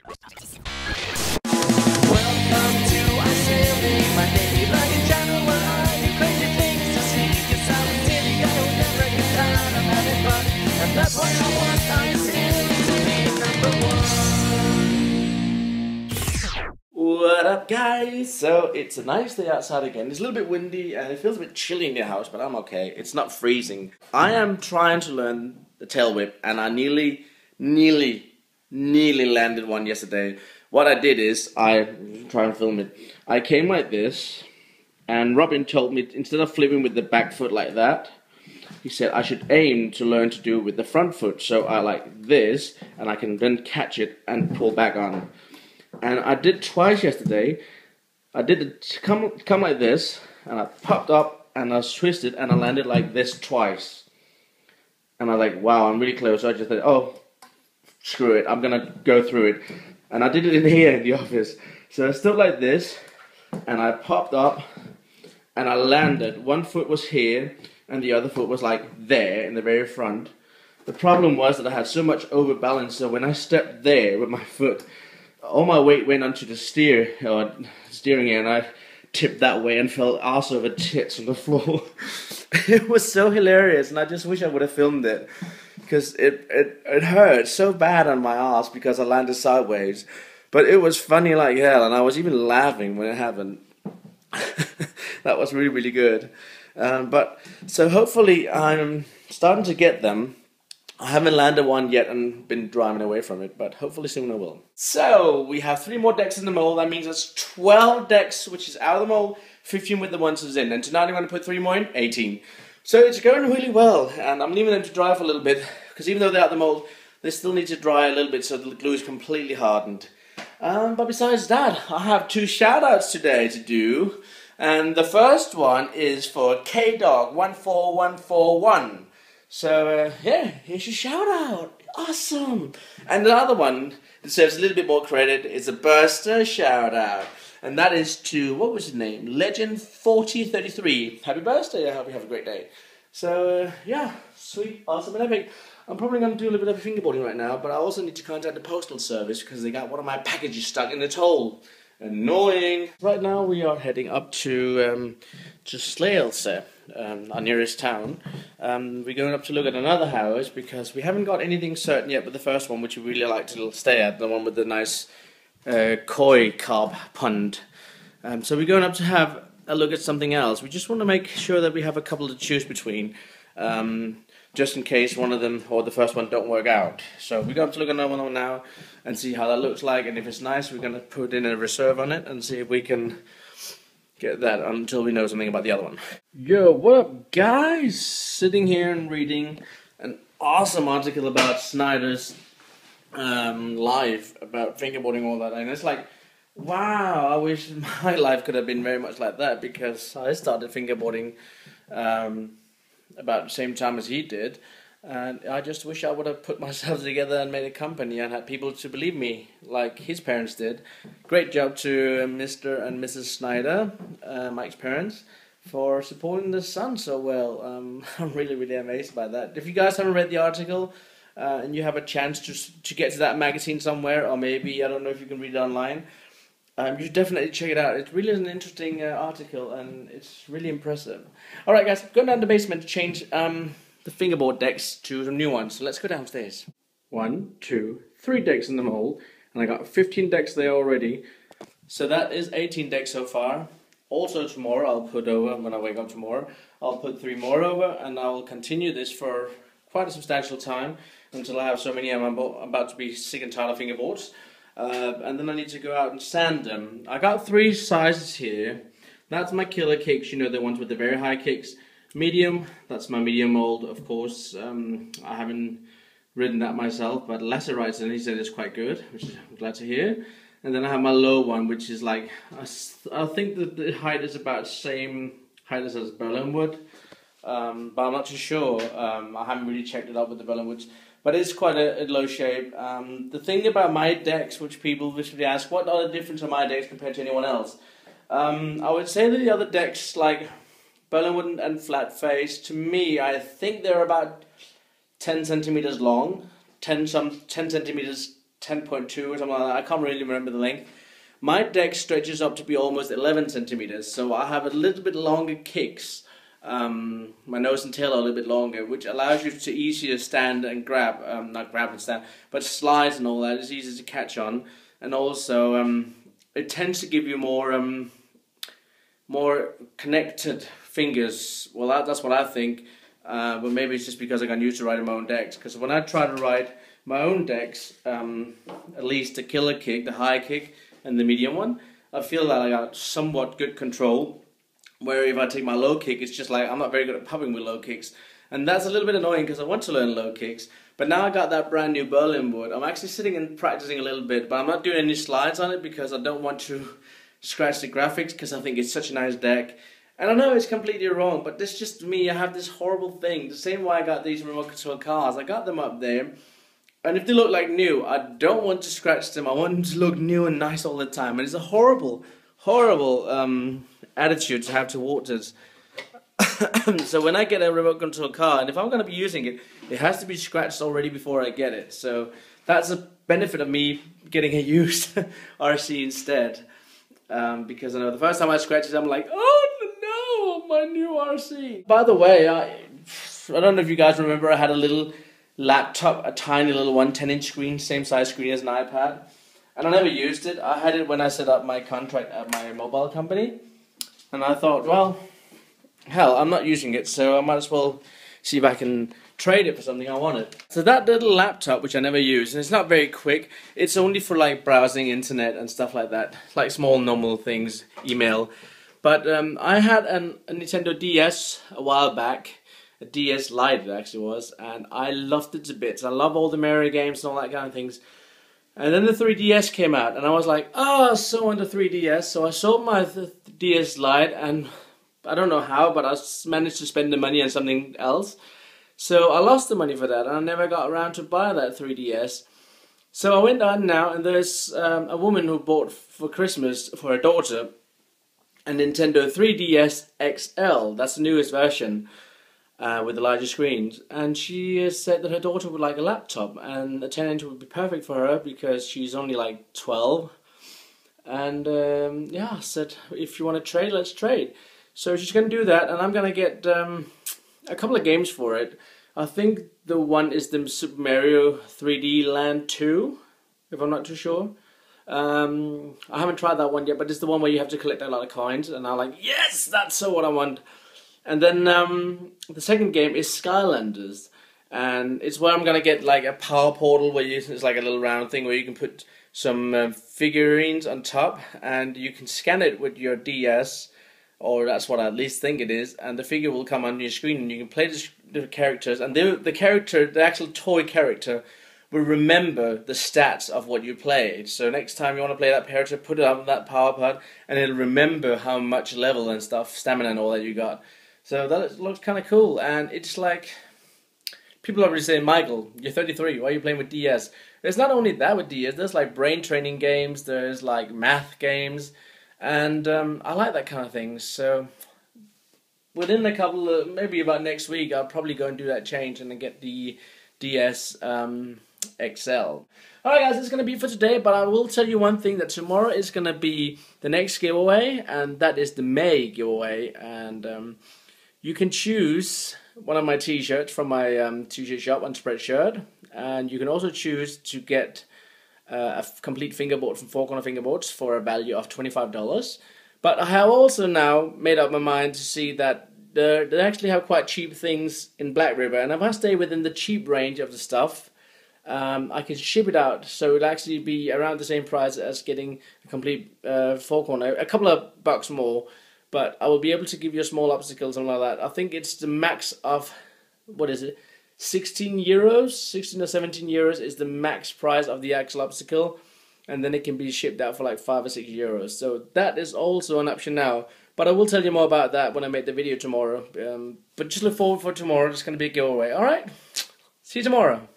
Welcome to iZilly, my daily vlogging channel where I do crazy things to see. 'Cause I'm a silly guy who never gets tired of having fun, and that's why I want iZilly to be number one. What up, guys? So it's a nice day outside again. It's a little bit windy and it feels a bit chilly in the house, but I'm okay. It's not freezing. I am trying to learn the tail whip, and I nearly landed one yesterday. What I did is, I try and film it. I came like this, and Robin told me instead of flipping with the back foot like that, he said I should aim to learn to do it with the front foot. So I like this, and I can then catch it and pull back on. And I did twice yesterday. I did it come like this, and I popped up and I twisted and I landed like this twice. And I was like, wow, I'm really close. So I just thought, oh, screw it, I'm gonna go through it. And I did it in here in the office. So I stood like this, and I popped up, and I landed. One foot was here, and the other foot was like there in the very front. The problem was that I had so much overbalance, so when I stepped there with my foot, all my weight went onto the steering gear, and I tipped that way and fell arse over tits on the floor. It was so hilarious, and I just wish I would have filmed it. Because it hurt so bad on my ass because I landed sideways. But it was funny like hell, and I was even laughing when it happened. That was really, really good. So hopefully I'm starting to get them. I haven't landed one yet and been driving away from it, but hopefully soon I will. So we have 3 more decks in the mold. That means there's 12 decks, which is out of the mold, 15 with the ones that's in. And tonight I'm going to put 3 more in, 18. So it's going really well, and I'm leaving them to dry for a little bit, because even though they're out of the mold, they still need to dry a little bit so the glue is completely hardened. But besides that, I have 2 shout-outs today to do, and the first one is for KDog14141. So yeah, here's your shout-out. Awesome! And the other one deserves a little bit more credit. It's a burster shout-out. And that is to, what was his name? Legend4033. Happy birthday, I hope you have a great day. So, yeah, sweet, awesome, and epic. I'm probably going to do a little bit of fingerboarding right now, but I also need to contact the postal service because they got one of my packages stuck in the toll. Annoying. Right now we are heading up to Slagelse, our nearest town. We're going up to look at another house because we haven't got anything certain yet, but the first one, which we really like to stay at, the one with the nice koi carp pond. So we're going up to have a look at something else. We just want to make sure that we have a couple to choose between, just in case one of them or the first one don't work out. So we're going to look at another one now and see how that looks like, and if it's nice we're going to put in a reserve on it and see if we can get that until we know something about the other one. Yo, what up guys? Sitting here and reading an awesome article about Snyder's life about fingerboarding, all that, and it's like, wow, I wish my life could have been very much like that, because I started fingerboarding about the same time as he did, and I just wish I would have put myself together and made a company and had people to believe me like his parents did. Great job to Mr. and Mrs. Snyder, Mike's parents, for supporting the son so well. I'm really, really amazed by that. If you guys haven't read the article, and you have a chance to get to that magazine somewhere, or maybe, I don't know if you can read it online, you should definitely check it out. It really is an interesting article, and it's really impressive. Alright guys, going down to the basement to change the fingerboard decks to some new ones, so let's go downstairs. 1, 2, 3 decks in the mold, and I got 15 decks there already, so that is 18 decks so far. Also tomorrow I'll put over, when I wake up tomorrow, I'll put 3 more over, and I will continue this for quite a substantial time, until I have so many I'm about to be sick and tired of fingerboards. And then I need to go out and sand them. I got 3 sizes here. That's my killer kicks, you know, the ones with the very high kicks. Medium, that's my medium mold, of course. I haven't ridden that myself, but Lesser writes and he said it's quite good, which I'm glad to hear. And then I have my low one, which is like, I think that the height is about the same height as Berlin wood. But I'm not too sure. I haven't really checked it out with the Berlin woods. But it's quite a low shape. The thing about my decks, which people usually ask, what are the difference of my decks compared to anyone else? I would say that the other decks, like Berlinwood and Flat Face, to me, I think they're about 10 centimeters long, 10 centimeters 10.2 or something like that. I can't really remember the length. My deck stretches up to be almost 11 centimeters, so I have a little bit longer kicks. My nose and tail are a little bit longer, which allows you to easier stand and grab, not grab and stand, but slides and all that. It's easy to catch on, and also it tends to give you more connected fingers. Well, that's what I think, but maybe it's just because I got used to writing my own decks. Because when I try to write my own decks, at least the killer kick, the high kick, and the medium one, I feel that I got somewhat good control. Where if I take my low kick, it's just like I'm not very good at pumping with low kicks, and that's a little bit annoying because I want to learn low kicks. But now I got that brand new Berlin wood. I'm actually sitting and practicing a little bit, but I'm not doing any slides on it because I don't want to scratch the graphics, because I think it's such a nice deck. And I know it's completely wrong, but this just me. I have this horrible thing. The same way I got these remote control cars. I got them up there. And if they look like new, I don't want to scratch them. I want them to look new and nice all the time. And it's a horrible, horrible attitude to have towards it. So when I get a remote control car, and if I'm going to be using it, it has to be scratched already before I get it. So that's a benefit of me getting a used RC instead. Because I know the first time I scratch it, I'm like, oh no, my new RC. By the way, I don't know if you guys remember, I had a little laptop, a tiny little one, 10-inch screen, same size screen as an iPad, and I never used it. I had it when I set up my contract at my mobile company, and I thought, well, hell, I'm not using it, so I might as well see if I can trade it for something I wanted. So that little laptop, which I never use, and it's not very quick, it's only for like browsing internet and stuff like that, like small normal things, email. But I had a Nintendo DS a while back, a DS Lite it actually was, and I loved it to bits. I love all the Mario games and all that kind of things. And then the 3DS came out, and I was like, oh, so on the 3DS. So I sold my DS Lite, and I don't know how, but I managed to spend the money on something else. So I lost the money for that, and I never got around to buy that 3DS. So I went on now, and there's a woman who bought for Christmas for her daughter a Nintendo 3DS XL. That's the newest version. With the larger screens, and she said that her daughter would like a laptop, and a 10-inch would be perfect for her because she's only like 12. And yeah, I said, if you want to trade, let's trade. So she's going to do that, and I'm going to get a couple of games for it. I think the one is the Super Mario 3D Land 2, if I'm not too sure. I haven't tried that one yet, but it's the one where you have to collect a lot of coins, and I'm like, yes, that's so what I want. And then the second game is Skylanders, and it's where I'm gonna get like a power portal where it's like a little round thing where you can put some figurines on top, and you can scan it with your DS, or that's what I at least think it is, and the figure will come on your screen, and you can play the characters, and the actual toy character will remember the stats of what you played. So next time you want to play that character, put it on that power pad, and it'll remember how much level and stuff, stamina and all that you got. So that looks kind of cool, and it's like, people are already saying, Michael, you're 33, why are you playing with DS? It's not only that with DS, there's like brain training games, there's like math games, and I like that kind of thing. So within a couple of, maybe about next week, I'll probably go and do that change and then get the DS XL. Alright guys, that's going to be it for today, but I will tell you one thing, that tomorrow is going to be the next giveaway, and that is the May giveaway, and you can choose one of my t-shirts from my t-shirt shop on Spreadshirt, and you can also choose to get a complete fingerboard from Four Corner Fingerboards for a value of $25. But I have also now made up my mind to see that they actually have quite cheap things in Black River, and if I stay within the cheap range of the stuff, I can ship it out, so it'll actually be around the same price as getting a complete Four Corner, a couple of bucks more. But I will be able to give you a small obstacle, something like that. I think it's the max of, what is it, 16 euros? 16 or 17 euros is the max price of the actual obstacle. And then it can be shipped out for like 5 or 6 euros. So that is also an option now. But I will tell you more about that when I make the video tomorrow. But just look forward for tomorrow. It's going to be a giveaway. Alright? See you tomorrow.